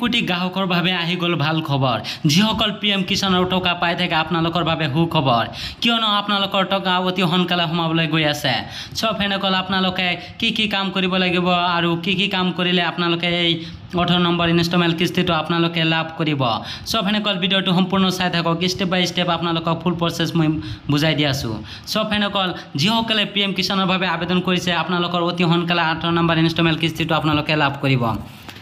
কোটি গ্ৰাহকৰ বাবে আহি গ'ল ভাল খবৰ। যিসকল PM কিষাণৰ টকা পাই থাকে আপোনালোকৰ বাবে সুখবৰ, কিয়নো আপোনালোকৰ টকা অতি সোনকালে সোমাবলৈ গৈ আছে। সব ফ্ৰেণ্ডসকল আপোনালোকে কি কাম কৰিব লাগিব আৰু কি কাম কৰিলে আপোনালোকে এই 18 নম্বৰ ইনষ্টলমেণ্ট কিস্তিটো আপোনালোকে লাভ কৰিব। সব ফ্ৰেণ্ডসকল ভিডিঅ'টো সম্পূৰ্ণ চাই থাকক, ষ্টেপ বাই ষ্টেপ আপোনালোকক ফুল প্ৰচেছ মই বুজাই দি আছোঁ। সব ফ্ৰেণ্ডসকল যিসকলে PM কিষাণৰ বাবে আবেদন কৰিছে আপোনালোকৰ অতি সোনকালে 18 নম্বৰ ইনষ্টলমেণ্ট কিস্তিটো আপোনালোকে লাভ কৰিব।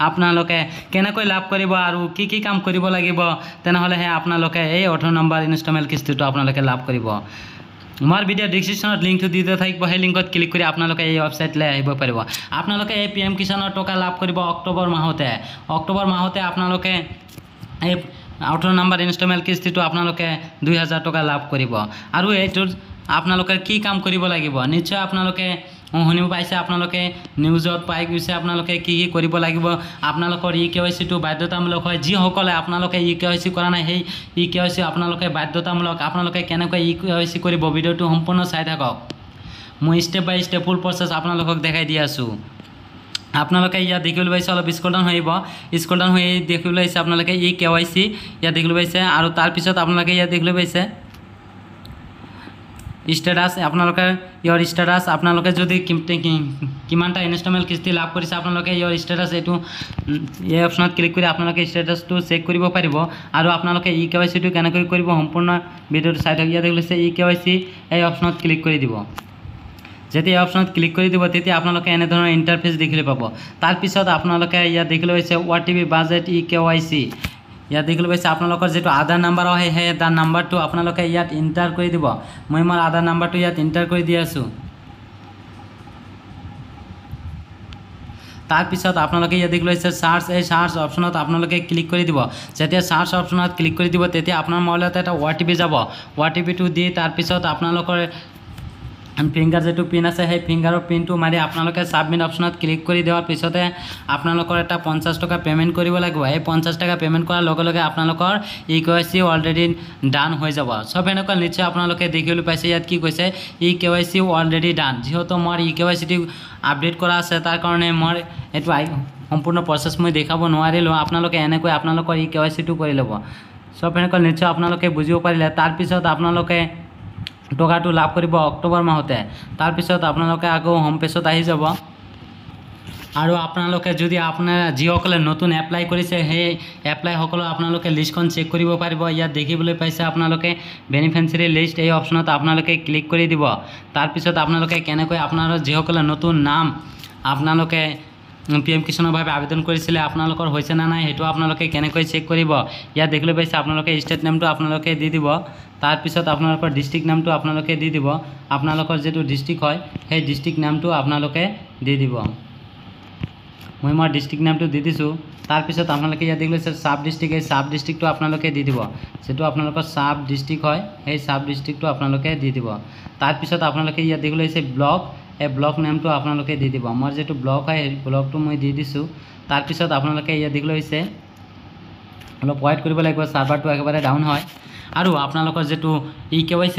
আপোনালোকে কেনেকৈ লাভ কৰিব আৰু কি কাম কৰিব লাগিব তেনেহ'লেহে আপোনালোকে এই 18 নম্বৰ ইনষ্টলমেণ্ট কিস্তিটো আপোনালোকে লাভ কৰিব। মোৰ ভিডিঅ' ডিছক্ৰিপশ্যনত লিংকটো দি দিয়া থাকিব, সেই লিংকত ক্লিক কৰি আপোনালোকে এই ৱেবছাইটলৈ আহিব পাৰিব। আপোনালোকে এই PM কিষাণৰ টকা লাভ কৰিব অক্টোবৰ মাহতে আপোনালোকে এই 18 নম্বৰ ইনষ্টলমেণ্ট কিস্তিটো আপোনালোকে 2000 টকা লাভ কৰিব। আৰু এইটোত আপোনালোকে কি কাম কৰিব লাগিব নিশ্চয় আপোনালোকে শুনিব পাইছে, আপোনালোকে নিউজত পাই গৈছে আপোনালোকে কি কৰিব লাগিব। আপোনালোকৰ KYCটো বাধ্যতামূলক হয়। যিসকলে আপোনালোকে KYC কৰা নাই সেই KYC আপোনালোকে বাধ্যতামূলক। আপোনালোকে কেনেকৈ KYC কৰিব ভিডিঅ'টো সম্পূৰ্ণ চাই থাকক। মই ষ্টেপ বাই ষ্টেপ ফুল প্ৰচেছ আপোনালোকক দেখাই দি আছোঁ। আপোনালোকে ইয়াত দেখিবলৈ পাইছে, অলপ স্ক্ৰল ডাউন হৈ দেখিবলৈ পাইছে আপোনালোকে KYC ইয়াত দেখিবলৈ পাইছে। আৰু তাৰপিছত আপোনালোকে ইয়াত দেখিবলৈ পাইছে ষ্টেটাছ, আপোনালোকে ইয়াৰ ষ্টেটাছ আপোনালোকে যদি কিমানটা ইনষ্টলমেণ্ট কিস্তি লাভ কৰিছে আপোনালোকে ইয়াৰ ষ্টেটাছ এইটো এই অপশ্যনত ক্লিক কৰি আপোনালোকে ষ্টেটাছটো চেক কৰিব পাৰিব। আৰু আপোনালোকে KYCটো কেনেকৈ কৰিব সম্পূৰ্ণ ভিডিঅ'টো চাই থাকক। ইয়াত দেখিছে KYC এই অপশ্যনত ক্লিক কৰি দিব। যেতিয়া এই অপশ্যনত ক্লিক কৰি দিব তেতিয়া আপোনালোকে এনেধৰণৰ ইণ্টাৰফেচ দেখিবলৈ পাব। তাৰপিছত আপোনালোকে ইয়াত দেখিবলৈ পাইছে OTP বাজেট KYC ইয়াত দেখিবলৈ পাইছে আপোনালোকৰ যেটো আধাৰ নাম্বাৰ হয় সেই আধাৰ নাম্বাৰটো আপোনালোকে ইয়াত এণ্টাৰ কৰি দিব। মই মোৰ আধাৰ নাম্বাৰটো ইয়াত এণ্টাৰ কৰি দি আছোঁ। তাৰপিছত আপোনালোকে ইয়াত দেখিবলৈ পাইছে সাৰ্চ, এই সাৰ্চ অপশ্যনত আপোনালোকে ক্লিক কৰি দিব। যেতিয়া সাৰ্চ অপশ্যনত ক্লিক কৰি দিব তেতিয়া আপোনাৰ মোবাইলত এটা OTP যাব। OTPটো দি তাৰপিছত আপোনালোকৰ ফিংগাৰ যেটো পিন আছে সেই ফিংগাৰৰ পিনটো মাৰি আপোনালোকে সাবমিট অপশ্যনত ক্লিক কৰি দেওয়াৰ পিছতে আপোনালোকৰ এটা 50 টকা পেমেন্ট কৰিব লাগিব। এই 50 টকা পেমেন্ট কৰাৰ লগে লগে আপোনালোকৰ KYC অলৰেডি ডান হৈ যাব। সব এনেকুৱা নিশ্চয় আপোনালোকে দেখিবলৈ পাইছে ইয়াত কি কৈছে KYC অলৰেডি ডান। যেহেতু মোৰ KYCটো আপডেট কৰা আছে তাৰ কাৰণে মই এইটো সম্পূৰ্ণ প্ৰচেছ মই দেখাব নোৱাৰিলোঁ। আপোনালোকে এনেকৈ আপোনালোকৰ KYCটো কৰি ল'ব। সব এনেকুৱা নিশ্চয় আপোনালোকে বুজিব পাৰিলে। তাৰপিছত আপোনালোকে টকাটো লাভ কৰিব অক্টোবৰ মাহতে। তাৰপিছত আপোনালোকে আকৌ হোম পেজত আহি যাব। আৰু আপোনালোকে যদি আপোনাৰ যিসকলে নতুন এপ্লাই কৰিছে সেই এপ্লাই সকলো আপোনালোকে লিষ্টখন চেক কৰিব পাৰিব। ইয়াত দেখিবলৈ পাইছে আপোনালোকে বেনিফিচিয়াৰী লিষ্ট এই অপশ্যনত আপোনালোকে ক্লিক কৰি দিব। তাৰপিছত আপোনালোকে কেনেকৈ আপোনাৰ যিসকলে নতুন নাম আপোনালোকে PM কিষাণৰ বাবে আবেদন কৰিছিলে আপোনালোকৰ হৈছে না নাই সেইটো আপোনালোকে কেনেকৈ চেক কৰিব ইয়াত দেখিবলৈ পাইছে আপোনালোকে ষ্টেট নেমটো আপোনালোকে দি দিব। তাৰপিছত আপোনালোকৰ ডিস্ট্ৰিক্ট নামটো আপোনালোকে দি দিব। আপোনালোকৰ যেটো ডিস্ট্ৰিক্ট হয় সেই ডিস্ট্ৰিক্ট নামটো আপোনালোকে দি দিব। মই মোৰ ডিস্ট্ৰিক্ট নামটো দি দিছোঁ। তাৰপিছত আপোনালোকে ইয়াত দেখিলে সাব ডিস্ট্ৰিক্ট, এই সাব ডিস্ট্ৰিক্টটো আপোনালোকে দি দিব। যেটো আপোনালোকৰ সাব ডিস্ট্ৰিক্ট হয় সেই সাব ডিস্ট্ৰিক্টটো আপোনালোকে দি দিব। তাৰপিছত আপোনালোকে ইয়াত দেখিলে ব্লক, এই ব্লক নেমটো আপোনালোকে দি দিব। মোৰ যেটো ব্লক হয় সেই ব্লকটো মই দি দিছোঁ। তাৰপিছত আপোনালোকে ইয়াত দেখিলে অলপ ৱেইট কৰিব লাগিব, সাৰ্ভাৰটো একেবাৰে ডাউন হয়। আৰু আপোনালোকৰ যেটো KYC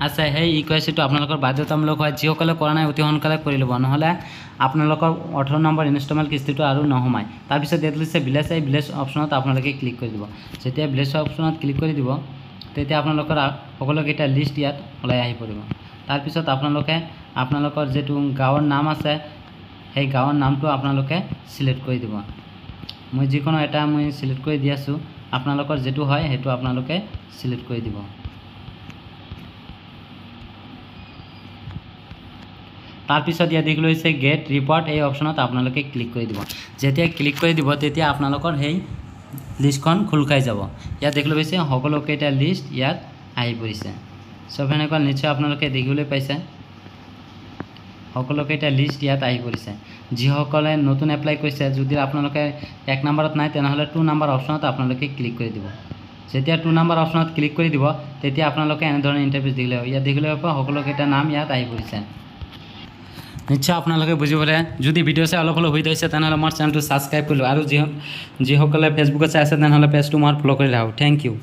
আছে সেই KYCটো আপোনালোকৰ বাধ্যতামূলক হয়। যিসকলে কৰা নাই অতি সোনকালে কৰি ল'ব, নহ'লে আপোনালোকৰ 18 নম্বৰ ইনষ্টলমেণ্ট কিস্তিটো আৰু নহমায়। তাৰপিছত ইয়াত লিখছে ভিলেজ, এই ভিলেজ অপশ্যনত আপোনালোকে ক্লিক কৰি দিব। যেতিয়া ভিলেজ অপশ্যনত ক্লিক কৰি দিব তেতিয়া আপোনালোকৰ সকলোকেইটা লিষ্ট ইয়াত ওলাই আহি পৰিব। তাৰপিছত আপোনালোকৰ যেটো গাঁৱৰ নাম আছে সেই গাঁৱৰ নামটো আপোনালোকে সিলেক্ট কৰি দিব। মই যিকোনো এটা মই সিলেক্ট কৰি দি আছোঁ। আপোনালোকৰ যেটো হয় সেইটো আপোনালোকে সিলেক্ট কৰি দিব। তাৰপিছত ইয়াত দেখিবলৈ হৈছে গেট ৰিপৰ্ট, এই অপশ্যনত আপোনালোকে ক্লিক কৰি দিব। যেতিয়া ক্লিক কৰি দিব তেতিয়া আপোনালোকৰ সেই লিষ্টখন খোল খাই যাব। ইয়াত দেখিবলৈ পাইছে সকলোকেইটা লিষ্ট ইয়াত আহি পৰিছে। সব এনেকুৱা নিশ্চয় আপোনালোকে দেখিবলৈ পাইছে সকলোকেইটা লিষ্ট ইয়াত আহি পৰিছে। যিসকলে নতুন এপ্লাই কৰিছে যদি আপোনালোকে 1 নম্বৰত নাই তেনেহ'লে 2 নম্বৰ অপশ্যনত আপোনালোকে ক্লিক কৰি দিব। যেতিয়া 2 নম্বৰ অপশ্যনত ক্লিক কৰি দিব তেতিয়া আপোনালোকে এনেধৰণৰ ইণ্টাৰফেচ দেখিলে ইয়াত দেখিলে সকলোকেইটা নাম ইয়াত আহি পৰিছে। নিশ্চয় আপোনালোকে বুজি পালে। যদি ভিডিঅ' চাই অলপ হৈ গৈছে তেনেহ'লে মোৰ চেনেলটো ছাবস্ক্ৰাইব কৰি লওক। আৰু যিসকলে ফেচবুকত চাই আছে তেনেহ'লে পেজটো মই ফ'ল' কৰি ৰাখক। Thank U.